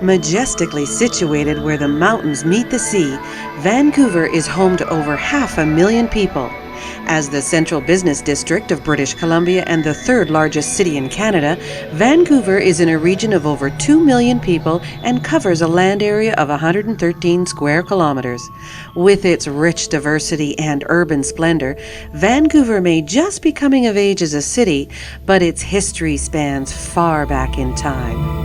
Majestically situated where the mountains meet the sea, Vancouver is home to over 500,000 people. As the central business district of British Columbia and the third largest city in Canada, Vancouver is in a region of over 2 million people and covers a land area of 113 square kilometers. With its rich diversity and urban splendor, Vancouver may just be coming of age as a city, but its history spans far back in time.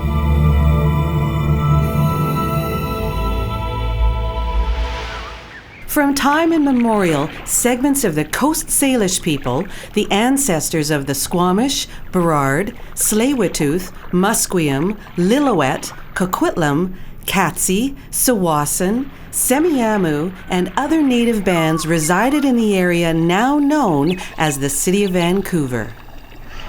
From time immemorial, segments of the Coast Salish people, the ancestors of the Squamish, Burrard, Tsleil-Waututh, Musqueam, Lillooet, Coquitlam, Katzie, Tsawwassen, Semiahmoo, and other native bands resided in the area now known as the City of Vancouver.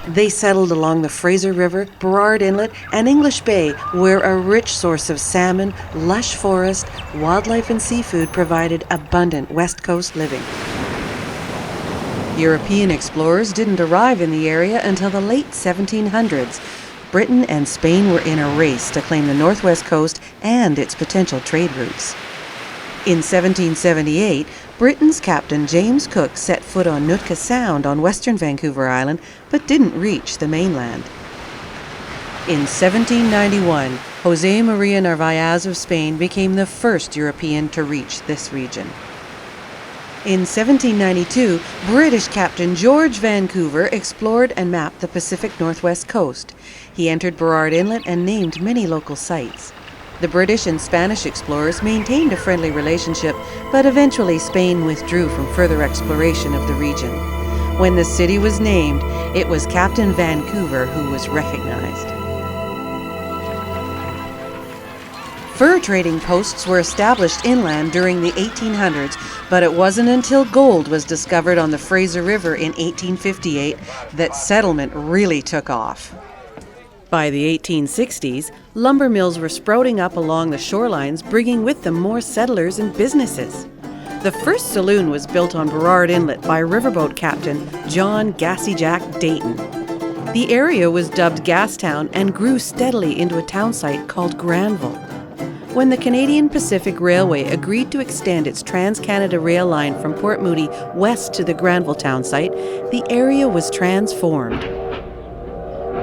They settled along the Fraser River, Burrard Inlet, and English Bay, where a rich source of salmon, lush forest, wildlife, and seafood provided abundant West Coast living. European explorers didn't arrive in the area until the late 1700s. Britain and Spain were in a race to claim the northwest coast and its potential trade routes. In 1778, Britain's Captain James Cook set foot on Nootka Sound on western Vancouver Island, but didn't reach the mainland. In 1791, José María Narváez of Spain became the first European to reach this region. In 1792, British Captain George Vancouver explored and mapped the Pacific Northwest coast. He entered Burrard Inlet and named many local sites. The British and Spanish explorers maintained a friendly relationship, but eventually Spain withdrew from further exploration of the region. When the city was named, it was Captain Vancouver who was recognized. Fur trading posts were established inland during the 1800s, but it wasn't until gold was discovered on the Fraser River in 1858 that settlement really took off. By the 1860s, lumber mills were sprouting up along the shorelines, bringing with them more settlers and businesses. The first saloon was built on Burrard Inlet by riverboat captain John Gassy Jack Dayton. The area was dubbed Gastown and grew steadily into a town site called Granville. When the Canadian Pacific Railway agreed to extend its Trans-Canada rail line from Port Moody west to the Granville town site, the area was transformed.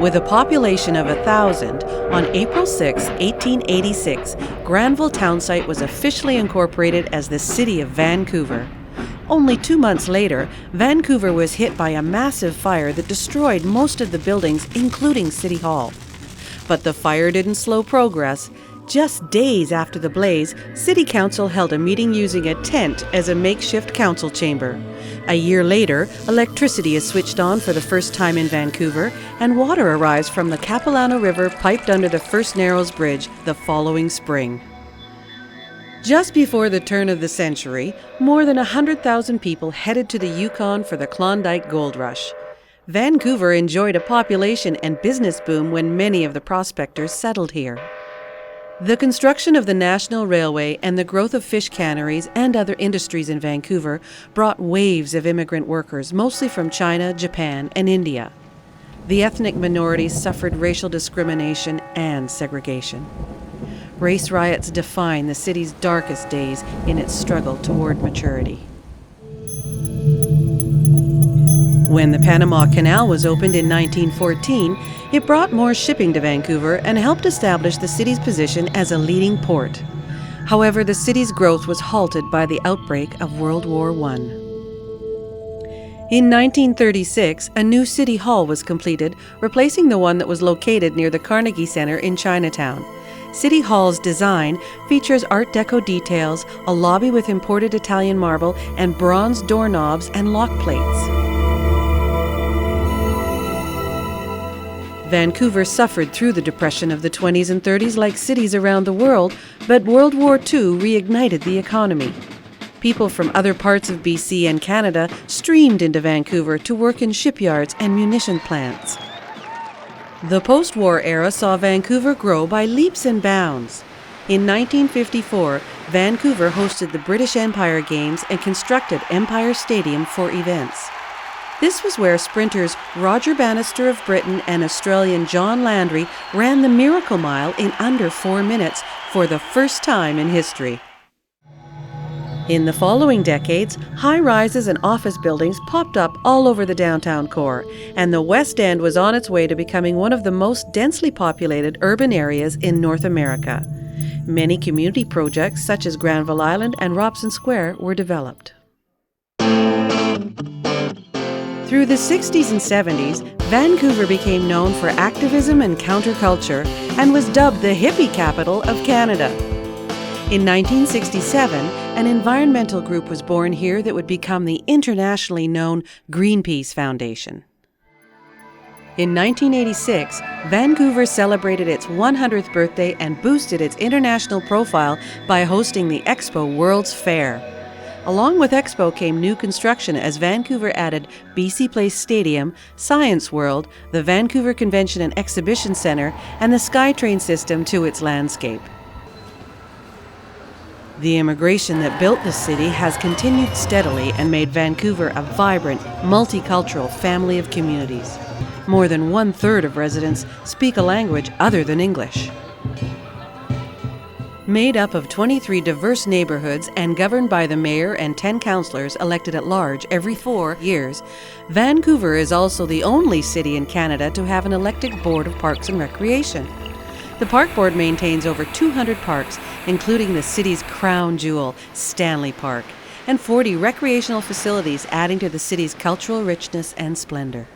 With a population of 1,000, on April 6, 1886, Granville townsite was officially incorporated as the City of Vancouver. Only 2 months later, Vancouver was hit by a massive fire that destroyed most of the buildings, including City Hall. But the fire didn't slow progress. Just days after the blaze, City Council held a meeting using a tent as a makeshift council chamber. A year later, electricity is switched on for the first time in Vancouver, and water arrives from the Capilano River piped under the First Narrows Bridge the following spring. Just before the turn of the century, more than 100,000 people headed to the Yukon for the Klondike Gold Rush. Vancouver enjoyed a population and business boom when many of the prospectors settled here. The construction of the National Railway and the growth of fish canneries and other industries in Vancouver brought waves of immigrant workers, mostly from China, Japan, and India. The ethnic minorities suffered racial discrimination and segregation. Race riots define the city's darkest days in its struggle toward maturity. When the Panama Canal was opened in 1914, it brought more shipping to Vancouver and helped establish the city's position as a leading port. However, the city's growth was halted by the outbreak of World War I. In 1936, a new city hall was completed, replacing the one that was located near the Carnegie Center in Chinatown. City Hall's design features Art Deco details, a lobby with imported Italian marble, and bronze doorknobs and lock plates. Vancouver suffered through the Depression of the 20s and 30s like cities around the world, but World War II reignited the economy. People from other parts of BC and Canada streamed into Vancouver to work in shipyards and munition plants. The post-war era saw Vancouver grow by leaps and bounds. In 1954, Vancouver hosted the British Empire Games and constructed Empire Stadium for events. This was where sprinters Roger Bannister of Britain and Australian John Landry ran the Miracle Mile in under 4 minutes for the first time in history. In the following decades, high-rises and office buildings popped up all over the downtown core, and the West End was on its way to becoming one of the most densely populated urban areas in North America. Many community projects, such as Granville Island and Robson Square, were developed. Through the 60s and 70s, Vancouver became known for activism and counterculture and was dubbed the hippie capital of Canada. In 1967, an environmental group was born here that would become the internationally known Greenpeace Foundation. In 1986, Vancouver celebrated its 100th birthday and boosted its international profile by hosting the Expo World's Fair. Along with Expo came new construction as Vancouver added BC Place Stadium, Science World, the Vancouver Convention and Exhibition Centre, and the SkyTrain system to its landscape. The immigration that built the city has continued steadily and made Vancouver a vibrant, multicultural family of communities. More than 1/3 of residents speak a language other than English. Made up of 23 diverse neighborhoods and governed by the mayor and 10 councillors elected at large every 4 years, Vancouver is also the only city in Canada to have an elected board of parks and recreation. The Park Board maintains over 200 parks, including the city's crown jewel, Stanley Park, and 40 recreational facilities adding to the city's cultural richness and splendor.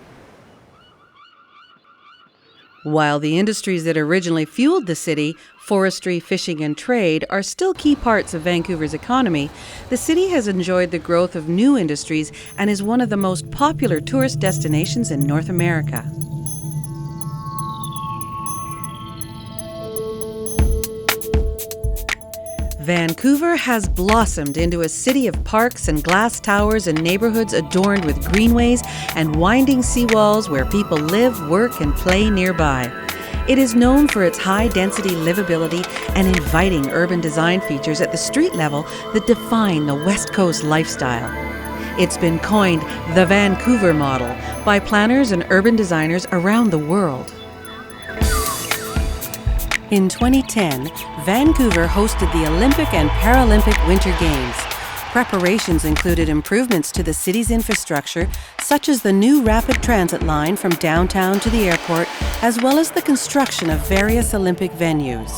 While the industries that originally fueled the city, forestry, fishing, and trade, are still key parts of Vancouver's economy, the city has enjoyed the growth of new industries and is one of the most popular tourist destinations in North America. Vancouver has blossomed into a city of parks and glass towers and neighborhoods adorned with greenways and winding seawalls where people live, work, and play nearby. It is known for its high-density livability and inviting urban design features at the street level that define the West Coast lifestyle. It's been coined the Vancouver model by planners and urban designers around the world. In 2010, Vancouver hosted the Olympic and Paralympic Winter Games. Preparations included improvements to the city's infrastructure, such as the new rapid transit line from downtown to the airport, as well as the construction of various Olympic venues.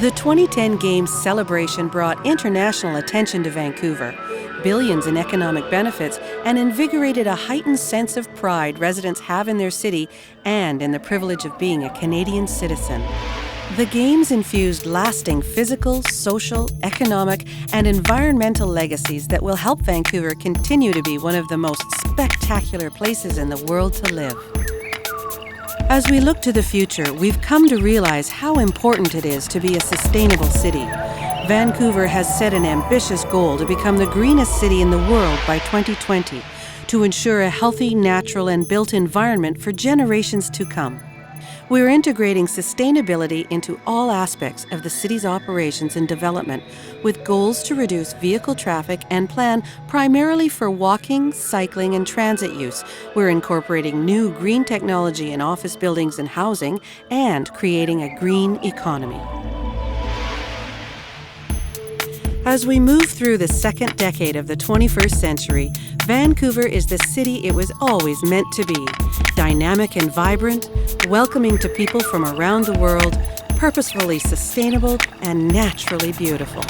The 2010 Games celebration brought international attention to Vancouver, billions in economic benefits, and invigorated a heightened sense of pride residents have in their city and in the privilege of being a Canadian citizen. The Games infused lasting physical, social, economic, and environmental legacies that will help Vancouver continue to be one of the most spectacular places in the world to live. As we look to the future, we've come to realize how important it is to be a sustainable city. Vancouver has set an ambitious goal to become the greenest city in the world by 2020, to ensure a healthy, natural, and built environment for generations to come. We're integrating sustainability into all aspects of the city's operations and development, with goals to reduce vehicle traffic and plan primarily for walking, cycling, and transit use. We're incorporating new green technology in office buildings and housing, and creating a green economy. As we move through the second decade of the 21st century, Vancouver is the city it was always meant to be: dynamic and vibrant, welcoming to people from around the world, purposefully sustainable, and naturally beautiful.